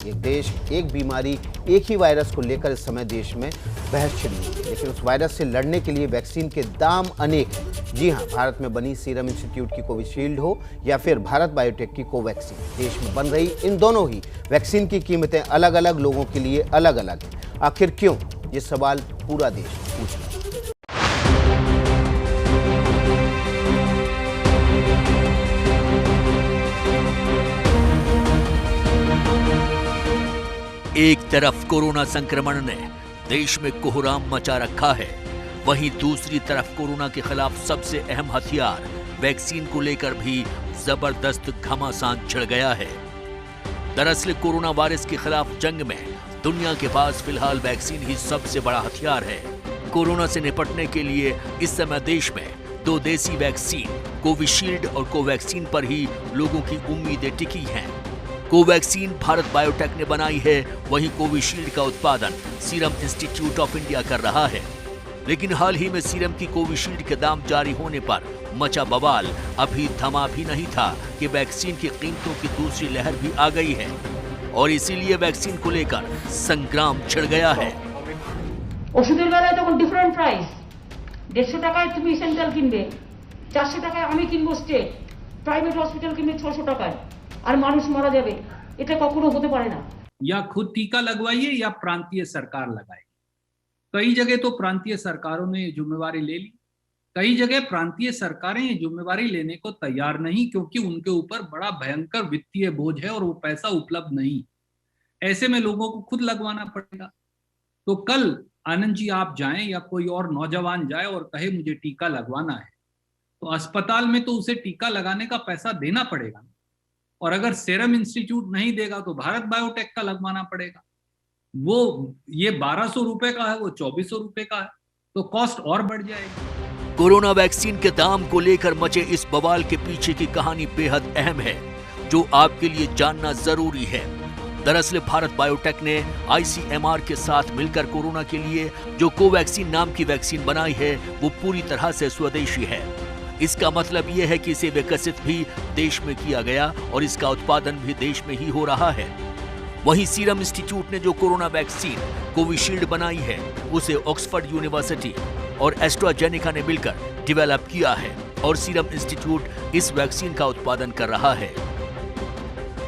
एक देश, एक बीमारी, एक ही वायरस को लेकर इस समय देश में बहस छिड़ी हुई है, लेकिन उस वायरस से लड़ने के लिए वैक्सीन के दाम अनेक हैं। जी हां, भारत में बनी सीरम इंस्टीट्यूट की कोविशील्ड हो या फिर भारत बायोटेक की कोवैक्सीन, देश में बन रही इन दोनों ही वैक्सीन की कीमतें अलग अलग लोगों के लिए अलग अलग हैं। आखिर क्यों, ये सवाल पूरा देश पूछ रहा है। एक तरफ कोरोना संक्रमण ने देश में कोहराम मचा रखा है, वहीं दूसरी तरफ कोरोना के खिलाफ सबसे अहम हथियार वैक्सीन को लेकर भी जबरदस्त घमासान छिड़ गया है। दरअसल कोरोना वायरस के खिलाफ जंग में दुनिया के पास फिलहाल वैक्सीन ही सबसे बड़ा हथियार है। कोरोना से निपटने के लिए इस समय देश में दो देसी वैक्सीन कोविशील्ड और कोवैक्सीन पर ही लोगों की उम्मीदें टिकी हैं। कोवैक्सीन भारत बायोटेक ने बनाई है, वहीं कोविशील्ड का उत्पादन सीरम इंस्टीट्यूट ऑफ इंडिया कर रहा है। लेकिन हाल ही में सीरम की कोविशील्ड के दाम जारी होने पर मचा बवाल अभी थमा भी नहीं था कि वैक्सीन की कीमतों की दूसरी लहर भी आ गई है और इसीलिए वैक्सीन को लेकर संग्राम छिड़ गया है। ওষুধের বেলায় তখন ডিফারেন্ট প্রাইস, 150 টাকায় তুমি সেন্ট্রাল কিনবে, 400 টাকায় আমি কিনবো স্টেট, প্রাইভেট হসপিটাল কিনবে 600 টাকায়, আর মানুষ মারা যাবে। এটা কখনো হতে পারে না। या खुद टीका लगवाइए या प्रांतीय सरकार लगाए। कई जगह तो प्रांतीय सरकारों ने ये जिम्मेवारी ले ली, कई जगह प्रांतीय सरकारें ये जिम्मेवारी लेने को तैयार नहीं, क्योंकि उनके ऊपर बड़ा भयंकर वित्तीय बोझ है और वो पैसा उपलब्ध नहीं। ऐसे में लोगों को खुद लगवाना पड़ेगा। तो कल आनंद जी आप जाएं या कोई और नौजवान जाए और कहे मुझे टीका लगवाना है, तो अस्पताल में तो उसे टीका लगाने का पैसा देना पड़ेगा, और अगर सीरम इंस्टीट्यूट नहीं देगा तो भारत बायोटेक का लगवाना पड़ेगा। वो ये 1200 रुपए का है, वो 2400 रुपए का है, तो कॉस्ट और बढ़ जाएगी। कोरोना वैक्सीन के दाम को लेकर मचे इस बवाल के पीछे की कहानी बेहद अहम है, जो आपके लिए जानना जरूरी है। दरअसल भारत बायोटेक ने ICMR के साथ मिलकर कोरोना के लिए जो कोवैक्सीन नाम की वैक्सीन बनाई है, वो पूरी तरह से स्वदेशी है। इसका मतलब यह है कि इसे विकसित भी देश में किया गया और इसका उत्पादन भी देश में ही हो रहा है। वहीं सीरम इंस्टीट्यूट ने जो कोरोना वैक्सीन कोविशील्ड बनाई है, उसे ऑक्सफोर्ड यूनिवर्सिटी और एस्ट्राजेनेका ने मिलकर डेवलप किया है और सीरम इंस्टीट्यूट इस वैक्सीन का उत्पादन कर रहा है।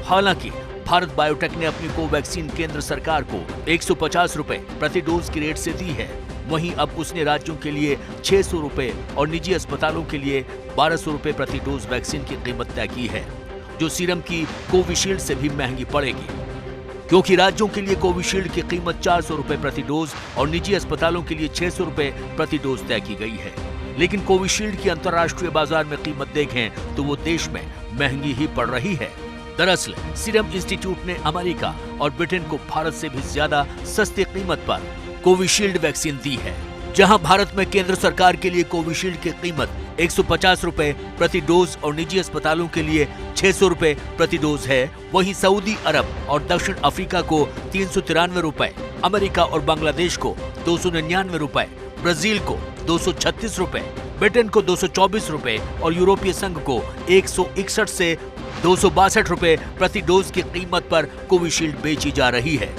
हालांकि भारत बायोटेक ने अपनी कोवैक्सीन केंद्र सरकार को 150 रुपए प्रति डोज की रेट से दी है। वहीं अब उसने राज्यों के लिए 600 रुपए और निजी अस्पतालों के लिए 1200 रुपए प्रति डोज वैक्सीन की कीमत तय की है, जो सीरम की कोविशील्ड से भी महंगी पड़ेगी, क्योंकि राज्यों के लिए कोविशील्ड की कीमत 400 रुपए प्रति डोज और निजी अस्पतालों के लिए 600 रुपए प्रति डोज तय की गई है। लेकिन कोविशील्ड की अंतर्राष्ट्रीय बाजार में कीमत देखें तो वो देश में महंगी ही पड़ रही है। दरअसल सीरम इंस्टीट्यूट ने अमेरिका और ब्रिटेन को भारत से भी ज्यादा सस्ती कीमत पर कोविशील्ड वैक्सीन दी है। जहां भारत में केंद्र सरकार के लिए कोविशील्ड की कीमत 150 रुपए प्रति डोज और निजी अस्पतालों के लिए 600 रुपए प्रति डोज है, वहीं सऊदी अरब और दक्षिण अफ्रीका को 393 रुपए, अमेरिका और बांग्लादेश को 299 रुपए, ब्राजील को 236 रुपए, ब्रिटेन को 224 रुपए और यूरोपीय संघ को 161 से 262 रुपए प्रति डोज की कीमत पर कोविशील्ड बेची जा रही है।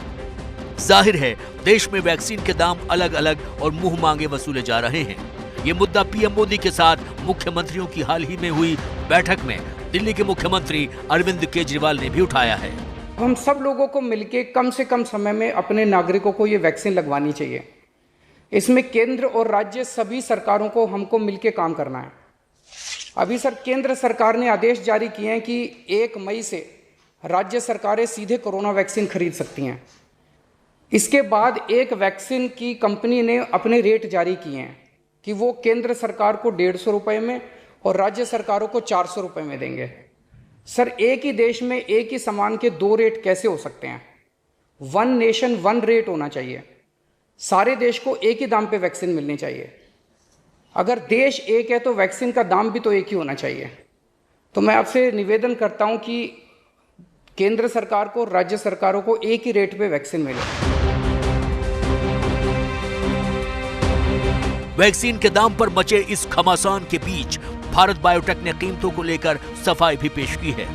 जाहिर है देश में वैक्सीन के दाम अलग अलग और मुंह मांगे वसूले जा रहे हैं। ये मुद्दा पीएम मोदी के साथ मुख्यमंत्रियों की हाल ही में हुई बैठक में दिल्ली के मुख्यमंत्री अरविंद केजरीवाल ने भी उठाया है। हम सब लोगों को मिलकर कम से कम समय में अपने नागरिकों को ये वैक्सीन लगवानी चाहिए। इसमें केंद्र और राज्य सभी सरकारों को हमको मिलकर काम करना है। अभी सर केंद्र सरकार ने आदेश जारी किए हैं कि 1 मई से राज्य सरकारें सीधे कोरोना वैक्सीन खरीद सकती हैं। इसके बाद एक वैक्सीन की कंपनी ने अपने रेट जारी किए हैं कि वो केंद्र सरकार को 150 रुपये में और राज्य सरकारों को 400 रुपये में देंगे। सर एक ही देश में एक ही सामान के 2 रेट कैसे हो सकते हैं? 1 नेशन 1 रेट होना चाहिए। सारे देश को एक ही दाम पे वैक्सीन मिलनी चाहिए। अगर देश एक है तो वैक्सीन का दाम भी तो एक ही होना चाहिए। तो मैं आपसे निवेदन करता हूं कि केंद्र सरकार को, राज्य सरकारों को एक ही रेट पे वैक्सीन मिले। वैक्सीन के दाम पर मचे इस घमासान के बीच भारत बायोटेक ने कीमतों को लेकर सफाई भी पेश की है।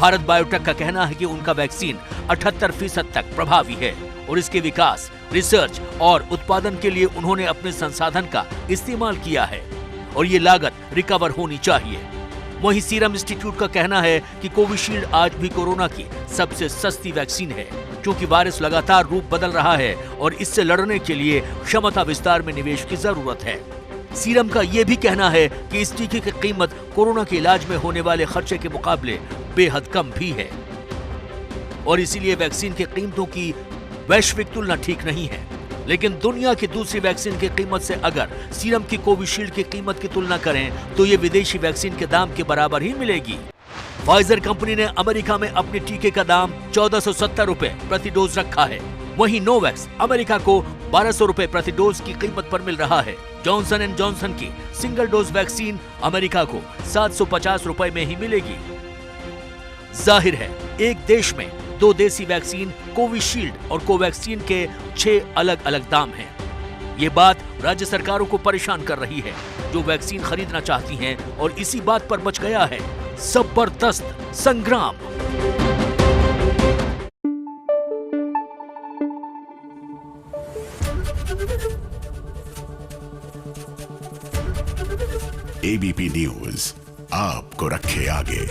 भारत बायोटेक का कहना है कि उनका वैक्सीन 78% तक प्रभावी है और इसके विकास, रिसर्च और उत्पादन के लिए उन्होंने अपने संसाधन का इस्तेमाल किया है और ये लागत रिकवर होनी चाहिए। वहीं सीरम इंस्टीट्यूट का कहना है कि कोविशील्ड आज भी कोरोना की सबसे सस्ती वैक्सीन है, क्योंकि वायरस लगातार रूप बदल रहा है और इससे लड़ने के लिए क्षमता विस्तार में निवेश की जरूरत है। सीरम का यह भी कहना है कि इस टीके की कीमत कोरोना के इलाज में होने वाले खर्चे के मुकाबले बेहद कम भी है और इसीलिए वैक्सीन की कीमतों की वैश्विक तुलना ठीक नहीं है। लेकिन दुनिया की दूसरी वैक्सीन की कीमत से अगर सीरम की कोविशील्ड की कीमत की तुलना करें तो ये विदेशी वैक्सीन के दाम के बराबर ही मिलेगी। फाइजर कंपनी ने अमेरिका में अपने टीके का दाम 1470 रुपए प्रति डोज रखा है। वहीं नोवैक्स अमेरिका को 1200 रुपए प्रति डोज की कीमत पर मिल रहा है। जॉनसन एंड जॉनसन की सिंगल डोज वैक्सीन अमेरिका को 750 रुपए में ही मिलेगी। जाहिर है, एक देश में दो देसी वैक्सीन कोविशील्ड और कोवैक्सीन के 6 अलग अलग दाम हैं। ये बात राज्य सरकारों को परेशान कर रही है, जो वैक्सीन खरीदना चाहती हैं, और इसी बात पर मच गया है जबरदस्त संग्राम। एबीपी न्यूज आपको रखे आगे।